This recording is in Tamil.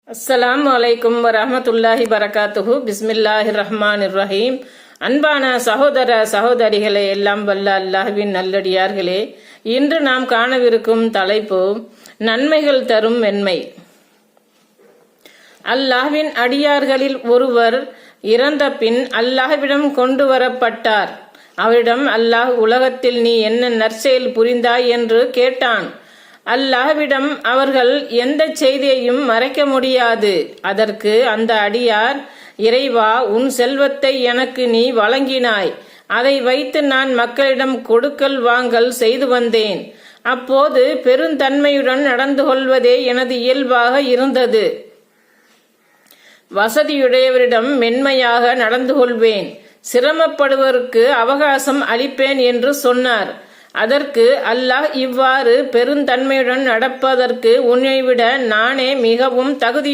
அஸ்ஸலாமு அலைக்கும் வரஹ்மத்துல்லாஹி பரகாத்துஹு. பிஸ்மில்லாஹிர் ரஹ்மானிர் ரஹீம். அன்பான சகோதர சகோதரிகளே, எல்லாம் வல்ல அல்லாஹ்வின் நல்லடியார்களே, இன்று நாம் காணவிருக்கும் தலைப்பு நன்மைகள் தரும் மென்மை. அல்லாஹ்வின் அடியார்களில் ஒருவர் இறந்த பின் அல்லாஹ்விடம் கொண்டு வரப்பட்டார். அவரிடம் அல்லாஹ், உலகத்தில் நீ என்ன நற்செயல் புரிந்தாய் என்று கேட்டான். அல்லாஹ்விடம் அவர்கள் எந்த செய்தியையும் மறைக்க முடியாது. அதற்கு அந்த அடியார், இறைவா, உன் செல்வத்தை எனக்கு நீ வழங்கினாய். அதை வைத்து நான் மக்களிடம் கொடுக்கல் வாங்கல் செய்து வந்தேன். அப்போது பெருந்தன்மையுடன் நடந்து கொள்வதே எனது இயல்பாக இருந்தது. வசதியுடையவரிடம் மென்மையாக நடந்து கொள்வேன், சிரமப்படுவதற்கு அவகாசம் அளிப்பேன் என்று சொன்னார். அதற்கு அல்லாஹ், இவ்வாறு பெருந்தன்மையுடன் நடப்பதற்கு உன்னை விட நானே மிகவும் தகுதி